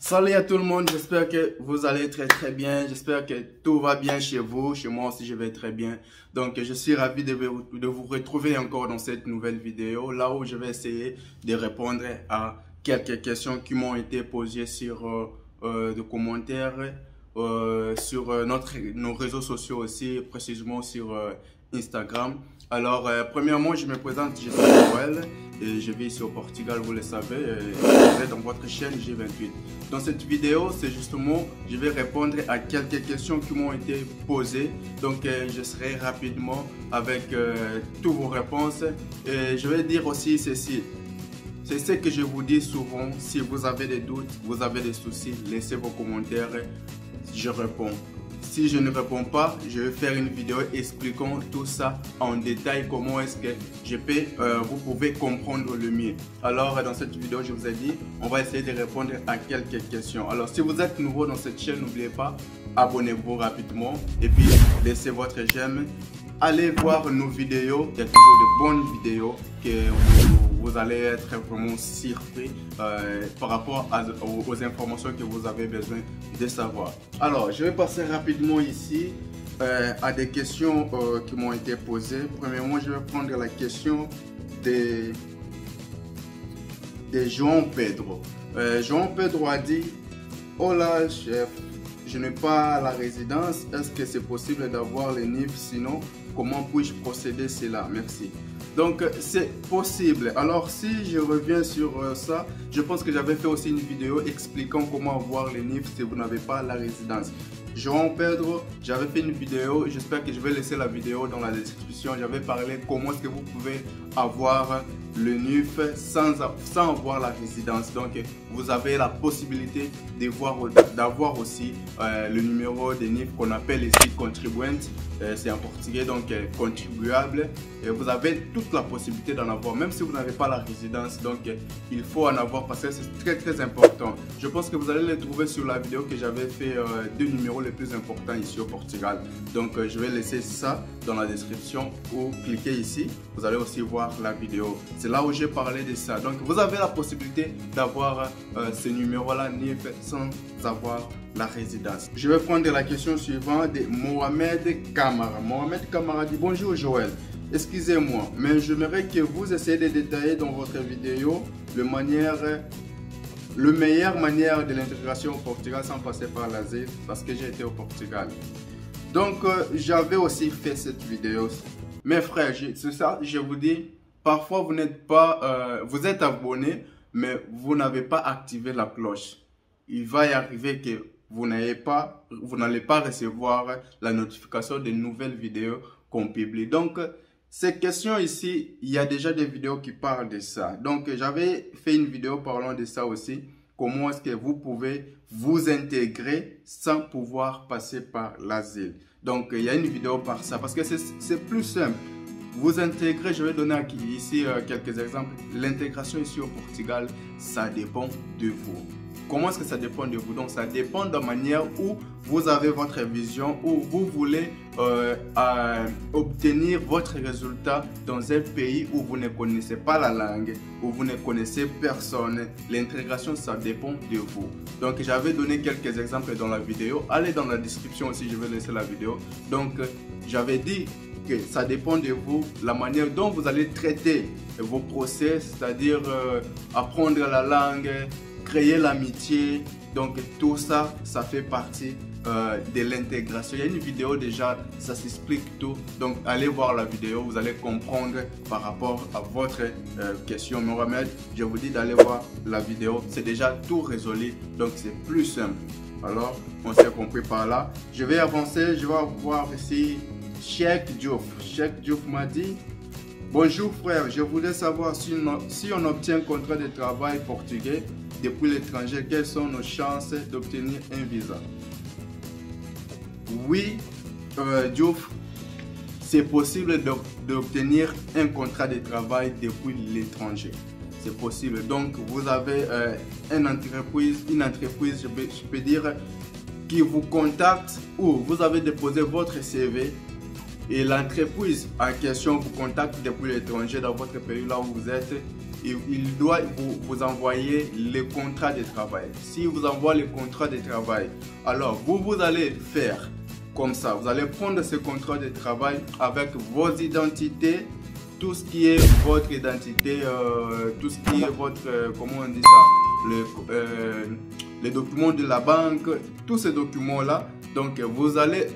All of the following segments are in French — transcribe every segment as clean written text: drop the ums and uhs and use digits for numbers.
Salut à tout le monde, j'espère que vous allez très bien, j'espère que tout va bien chez vous, chez moi aussi je vais très bien. Donc je suis ravi de vous retrouver encore dans cette nouvelle vidéo, là où je vais essayer de répondre à quelques questions qui m'ont été posées sur des commentaires, sur nos réseaux sociaux aussi, précisément sur Instagram. Alors, premièrement, je me présente, je suis Joël et je vis ici au Portugal, vous le savez, vous êtes dans votre chaîne G28. Dans cette vidéo, c'est justement, je vais répondre à quelques questions qui m'ont été posées. Donc, je serai rapidement avec toutes vos réponses. Et je vais dire aussi ceci. C'est ce que je vous dis souvent, si vous avez des doutes, vous avez des soucis, laissez vos commentaires, je réponds. Si je ne réponds pas, je vais faire une vidéo expliquant tout ça en détail, comment est-ce que vous pouvez comprendre le mieux. Alors dans cette vidéo, je vous ai dit, on va essayer de répondre à quelques questions. Alors si vous êtes nouveau dans cette chaîne, n'oubliez pas, abonnez-vous rapidement et puis laissez votre j'aime. Allez voir nos vidéos, il y a toujours de bonnes vidéos que vous allez être vraiment surpris par rapport aux informations que vous avez besoin de savoir. Alors, je vais passer rapidement ici à des questions qui m'ont été posées. Premièrement, je vais prendre la question de João Pedro. João Pedro a dit: Hola chef, je n'ai pas la résidence. Est-ce que c'est possible d'avoir les NIF? Sinon, comment puis-je procéder cela? Merci. Donc, c'est possible. Alors, si je reviens sur ça, je pense que j'avais fait aussi une vidéo expliquant comment avoir les NIF si vous n'avez pas la résidence. João Pedro, j'avais fait une vidéo, j'espère que je vais laisser la vidéo dans la description. J'avais parlé comment est-ce que vous pouvez avoir le NIF sans avoir la résidence. Donc, vous avez la possibilité d'avoir aussi le numéro de NIF qu'on appelle ici contribuinte. C'est en portugais, donc contribuable. Et vous avez toute la possibilité d'en avoir, même si vous n'avez pas la résidence. Donc, il faut en avoir parce que c'est très important. Je pense que vous allez les trouver sur la vidéo que j'avais fait deux numéros les plus importants ici au Portugal. Donc, je vais laisser ça dans la description ou cliquez ici. Vous allez aussi voir la vidéo. C'est là où j'ai parlé de ça. Donc, vous avez la possibilité d'avoir ce numéro-là NIF sans avoir la résidence. Je vais prendre la question suivante de Mohamed Kamara. Mohamed Kamara dit: bonjour Joël, excusez-moi, mais j'aimerais que vous essayiez de détailler dans votre vidéo la meilleure manière de l'intégration au Portugal sans passer par l'asile, parce que j'ai été au Portugal. Donc, j'avais aussi fait cette vidéo. Mes frères, c'est ça, je vous dis, parfois vous n'êtes pas, vous êtes abonné, mais vous n'avez pas activé la cloche. Il va y arriver que vous n'allez pas recevoir la notification des nouvelles vidéos qu'on publie. Donc, ces questions ici, il y a déjà des vidéos qui parlent de ça. Donc, j'avais fait une vidéo parlant de ça aussi. Comment est-ce que vous pouvez vous intégrer sans pouvoir passer par l'asile. Donc, il y a une vidéo par ça parce que c'est plus simple. Vous intégrez, je vais donner ici quelques exemples. L'intégration ici au Portugal, ça dépend de vous. Comment est-ce que ça dépend de vous? Donc, ça dépend de la manière où vous avez votre vision, où vous voulez obtenir votre résultat dans un pays où vous ne connaissez pas la langue, où vous ne connaissez personne. L'intégration, ça dépend de vous. Donc, j'avais donné quelques exemples dans la vidéo. Allez dans la description aussi, je vais laisser la vidéo. Donc, j'avais dit que ça dépend de vous, la manière dont vous allez traiter vos procès, c'est-à-dire apprendre la langue, créer l'amitié. Donc tout ça, ça fait partie de l'intégration. Il y a une vidéo déjà, ça s'explique tout. Donc allez voir la vidéo, vous allez comprendre par rapport à votre question. Mohamed, je vous dis d'aller voir la vidéo, c'est déjà tout résolu, donc c'est plus simple. Alors, on s'est compris par là. Je vais avancer, je vais voir ici Cheikh Diouf. Cheikh Diouf m'a dit: bonjour frère, je voulais savoir si on obtient un contrat de travail portugais depuis l'étranger, quelles sont nos chances d'obtenir un visa? Oui, Diouf, c'est possible d'obtenir un contrat de travail depuis l'étranger. C'est possible. Donc, vous avez une entreprise, je peux dire, qui vous contacte ou vous avez déposé votre CV et l'entreprise en question vous contacte depuis l'étranger dans votre pays là où vous êtes il doit vous envoyer les contrats de travail. Si vous envoie les contrats de travail, alors vous allez faire comme ça. Vous allez prendre ce contrat de travail avec vos identités, tout ce qui est votre identité, tout ce qui est votre, comment on dit ça, les documents de la banque, tous ces documents-là. Donc, vous allez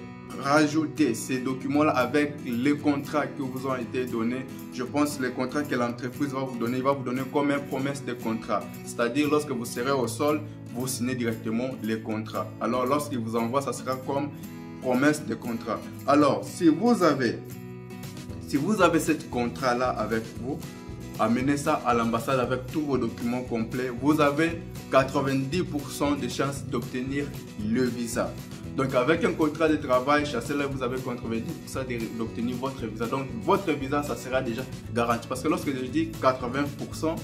rajouter ces documents-là avec les contrats qui vous ont été donnés. Je pense les contrats que l'entreprise va vous donner, il va vous donner comme une promesse de contrat. C'est-à-dire, lorsque vous serez au sol, vous signez directement les contrats. Alors, lorsqu'il vous envoie, ça sera comme promesse de contrat. Alors, si vous avez ce contrat-là avec vous, amenez ça à l'ambassade avec tous vos documents complets. Vous avez 90% de chances d'obtenir le visa. Donc avec un contrat de travail, chassez-le, vous avez 90% d'obtenir votre visa. Donc votre visa, ça sera déjà garanti. Parce que lorsque je dis 90%,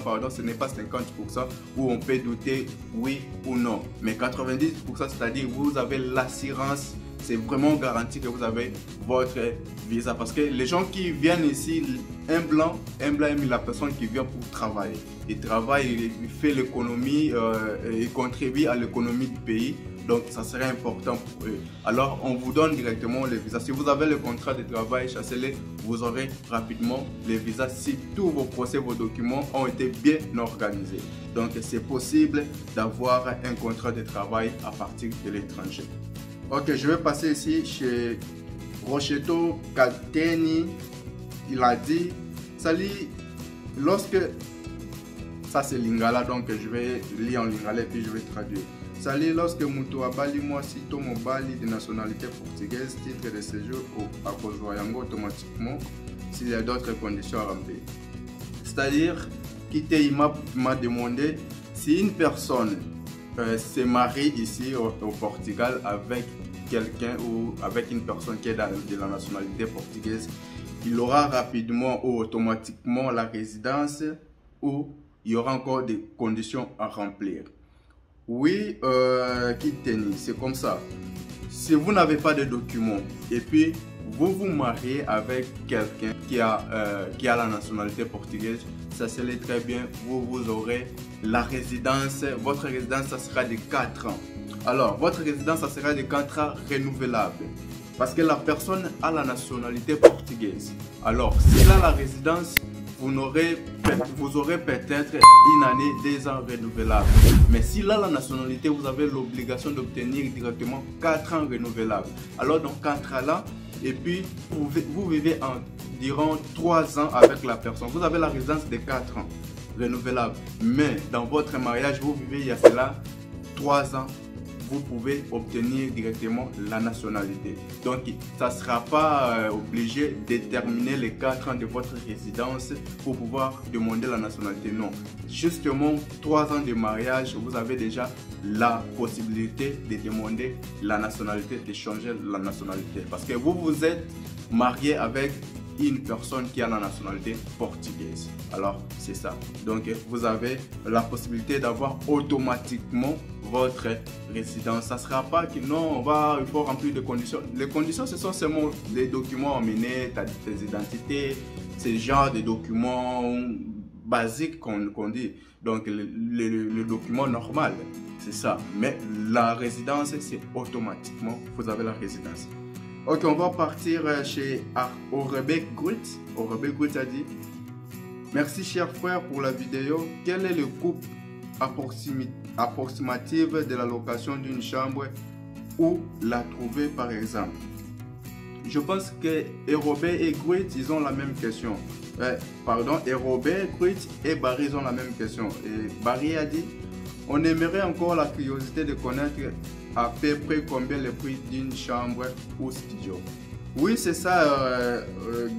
pardon, ce n'est pas 50% où on peut douter oui ou non. Mais 90%, c'est-à-dire vous avez l'assurance. C'est vraiment garanti que vous avez votre visa. Parce que les gens qui viennent ici, un blanc aime la personne qui vient pour travailler. Il travaille, il fait l'économie, il contribue à l'économie du pays. Donc, ça serait important pour eux. Alors, on vous donne directement les visas. Si vous avez le contrat de travail, chassez-les, vous aurez rapidement les visas si tous vos procès, vos documents ont été bien organisés. Donc, c'est possible d'avoir un contrat de travail à partir de l'étranger. Ok, je vais passer ici chez Rochetto Kateni. Il a dit, salut, lorsque, ça c'est Lingala, donc je vais lire en Lingala et puis je vais traduire. Salut, lorsque Mutu Abali, moi, si Tomo Bali de nationalité portugaise, titre de séjour à Kozoyango automatiquement, s'il y a d'autres conditions à remplir. C'est-à-dire, il m'a demandé si une personne se marie ici au Portugal avec quelqu'un ou avec une personne qui est de la nationalité portugaise, il aura rapidement ou automatiquement la résidence ou il y aura encore des conditions à remplir. Oui, Kiteni, c'est comme ça. Si vous n'avez pas de documents et puis vous vous mariez avec quelqu'un qui a la nationalité portugaise, ça serait très bien. Vous aurez la résidence, votre résidence, ça sera de 4 ans. Alors, votre résidence, ça sera de 4 ans renouvelable. Parce que la personne a la nationalité portugaise. Alors, s'il a la résidence, vous aurez peut-être une année, 2 ans renouvelable. Mais s'il a la nationalité, vous avez l'obligation d'obtenir directement 4 ans renouvelables. Alors, dans 4 ans là, et puis vous vivez environ 3 ans avec la personne. Vous avez la résidence de 4 ans renouvelable. Mais dans votre mariage, vous vivez il y a cela 3 ans. Vous pouvez obtenir directement la nationalité. Donc, ça ne sera pas obligé de terminer les 4 ans de votre résidence pour pouvoir demander la nationalité. Non. Justement, 3 ans de mariage, vous avez déjà la possibilité de demander la nationalité, de changer la nationalité. Parce que vous vous êtes marié avec une personne qui a la nationalité portugaise. Alors, c'est ça. Donc, vous avez la possibilité d'avoir automatiquement votre résidence. Ça ne sera pas que non, il faut remplir des conditions. Les conditions, ce sont seulement les documents emmenés, tes identités, c'est le genre de documents basiques qu'on dit. Donc, le document normal, c'est ça. Mais la résidence, c'est automatiquement, vous avez la résidence. Ok, on va partir chez Orebek Grit. Orebek Grit a dit: merci cher frère pour la vidéo. Quel est le coût approximatif de la location d'une chambre, où la trouver par exemple? Je pense que Orebek et Grit, ils ont la même question. Orebek, Grit et Barry, ils ont la même question. Et Barry a dit: on aimerait encore la curiosité de connaître à peu près combien le prix d'une chambre ou studio. Oui, c'est ça,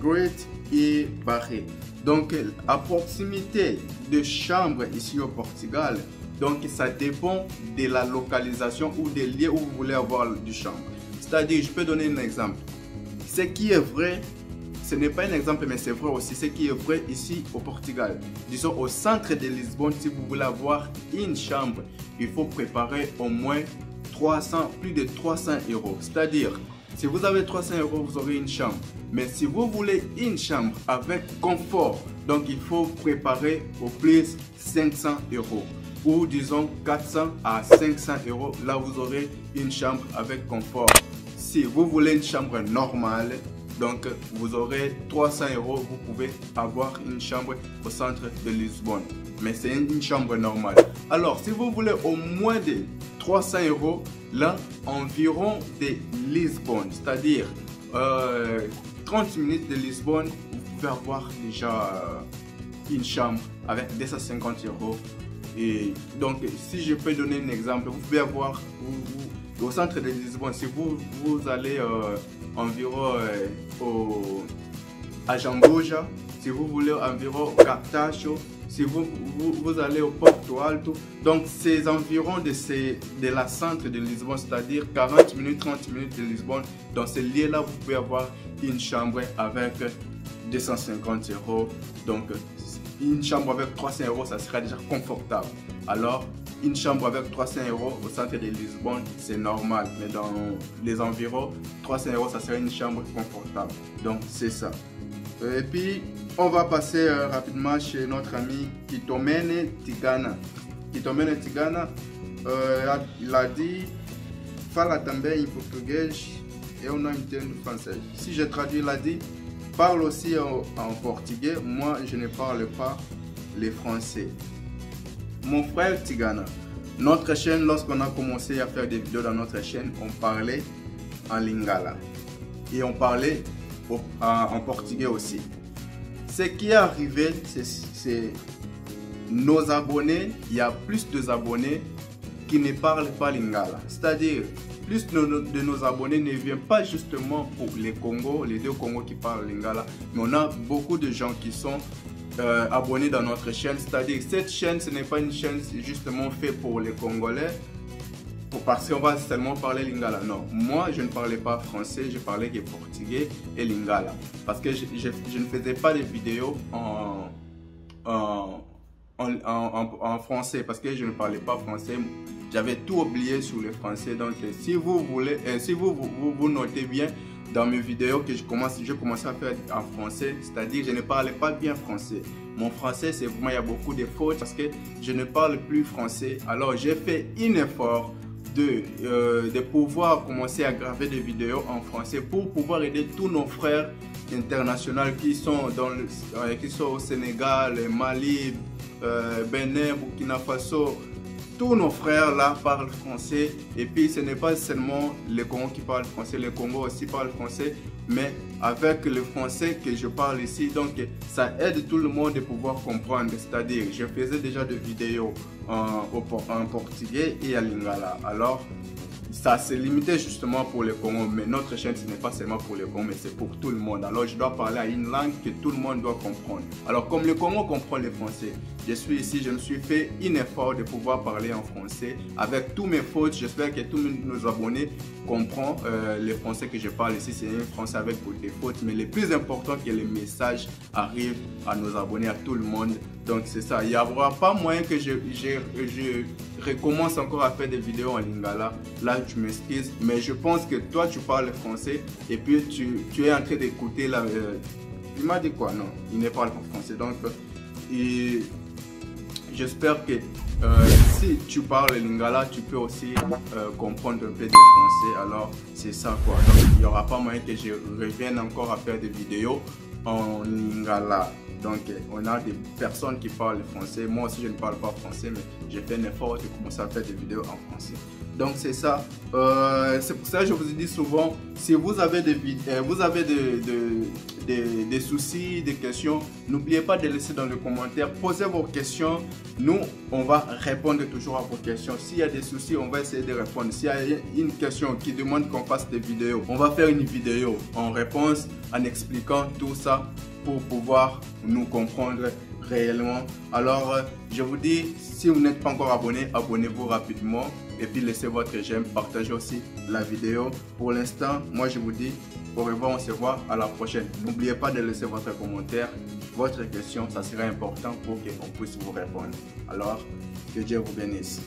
Great et Barré. Donc, à proximité de chambres ici au Portugal, donc ça dépend de la localisation ou des lieux où vous voulez avoir du chambre. C'est-à-dire, je peux donner un exemple. Ce qui est vrai, ce n'est pas un exemple, mais c'est vrai aussi. Ce qui est vrai ici au Portugal, disons au centre de Lisbonne, si vous voulez avoir une chambre, il faut préparer au moins plus de 300 euros. C'est-à-dire, si vous avez 300 euros, vous aurez une chambre. Mais si vous voulez une chambre avec confort, Donc il faut préparer au plus 500 euros. Ou disons 400 à 500 euros. Là vous aurez une chambre avec confort. Si vous voulez une chambre normale, donc vous aurez 300 euros, vous pouvez avoir une chambre au centre de Lisbonne. Mais c'est une chambre normale. Alors si vous voulez au moins de 300 euros, là environ de Lisbonne, c'est-à-dire 30 minutes de Lisbonne, vous pouvez avoir déjà une chambre avec 250 euros. Et donc si je peux donner un exemple, vous pouvez avoir au centre de Lisbonne, si vous allez environ à Jambuja, si vous voulez environ au Cartacho, si vous allez au Porto Alto, donc c'est environ de la centre de Lisbonne, c'est-à-dire 40 minutes, 30 minutes de Lisbonne. Dans ce lieu-là, vous pouvez avoir une chambre avec 250 euros. Donc une chambre avec 300 euros, ça sera déjà confortable. Alors une chambre avec 300 euros au centre de Lisbonne, c'est normal. Mais dans les environs, 300 euros, ça serait une chambre confortable. Donc, c'est ça. Et puis, on va passer rapidement chez notre ami Kitomene Tigana. Kitomene Tigana, il a dit « Fala também em português, eu não entendo français ». Si je traduis, il a dit « Parle aussi en portugais, moi je ne parle pas le français ». Mon frère Tigana, notre chaîne, lorsqu'on a commencé à faire des vidéos dans notre chaîne, on parlait en lingala et on parlait en portugais aussi. Ce qui est arrivé, c'est nos abonnés, il y a plus d'abonnés qui ne parlent pas lingala. C'est-à-dire, plus de nos abonnés ne viennent pas justement pour les Congos, les deux Congos qui parlent lingala, mais on a beaucoup de gens qui sont abonnés dans notre chaîne. C'est-à-dire cette chaîne, ce n'est pas une chaîne justement faite pour les Congolais parce qu'on va seulement parler lingala. Non, moi je ne parlais pas français, je parlais que portugais et lingala parce que je ne faisais pas de vidéos en français parce que je ne parlais pas français. J'avais tout oublié sur le français. Donc si vous voulez, si vous notez bien dans mes vidéos que je commençais à faire en français, c'est-à-dire je ne parlais pas bien français. Mon français, c'est vraiment, il y a beaucoup de fautes parce que je ne parle plus français. Alors j'ai fait un effort de pouvoir commencer à graver des vidéos en français pour pouvoir aider tous nos frères internationaux qui sont au Sénégal, Mali, Bénin, Burkina Faso. Tous nos frères là parlent français et puis ce n'est pas seulement les Congos qui parlent français, les Congos aussi parlent français, mais avec le français que je parle ici, donc ça aide tout le monde de pouvoir comprendre. C'est-à-dire, je faisais déjà des vidéos en portugais et en lingala. Alors, ça s'est limité justement pour les Congos, mais notre chaîne ce n'est pas seulement pour les Congos, mais c'est pour tout le monde. Alors je dois parler à une langue que tout le monde doit comprendre. Alors comme le Congo comprend le français, je suis ici, je me suis fait un effort de pouvoir parler en français avec tous mes fautes. J'espère que tous nos abonnés comprennent le français que je parle ici. C'est un français avec beaucoup de fautes, mais le plus important que les messages arrivent à nos abonnés, à tout le monde. Donc c'est ça, il n'y aura pas moyen que je recommence encore à faire des vidéos en lingala. Là je m'excuse, mais je pense que toi tu parles français et puis tu es en train d'écouter la... il m'a dit quoi? Non, il ne parle pas français. Donc j'espère que si tu parles lingala, tu peux aussi comprendre un peu de français. Alors c'est ça quoi. Donc il n'y aura pas moyen que je revienne encore à faire des vidéos en lingala. Donc on a des personnes qui parlent français. Moi aussi je ne parle pas français, mais j'ai fait un effort de commencer à faire des vidéos en français. Donc c'est ça. C'est pour ça que je vous dis souvent, si vous avez des soucis, des questions, n'oubliez pas de laisser dans les commentaires. Posez vos questions. Nous, on va répondre toujours à vos questions. S'il y a des soucis, on va essayer de répondre. S'il y a une question qui demande qu'on fasse des vidéos, on va faire une vidéo en réponse, en expliquant tout ça pour pouvoir nous comprendre réellement. Alors, je vous dis, si vous n'êtes pas encore abonné, abonnez-vous rapidement et puis laissez votre j'aime, partagez aussi la vidéo. Pour l'instant, moi je vous dis au revoir, on se voit à la prochaine. N'oubliez pas de laisser votre commentaire, votre question, ça serait important pour qu'on puisse vous répondre. Alors, que Dieu vous bénisse.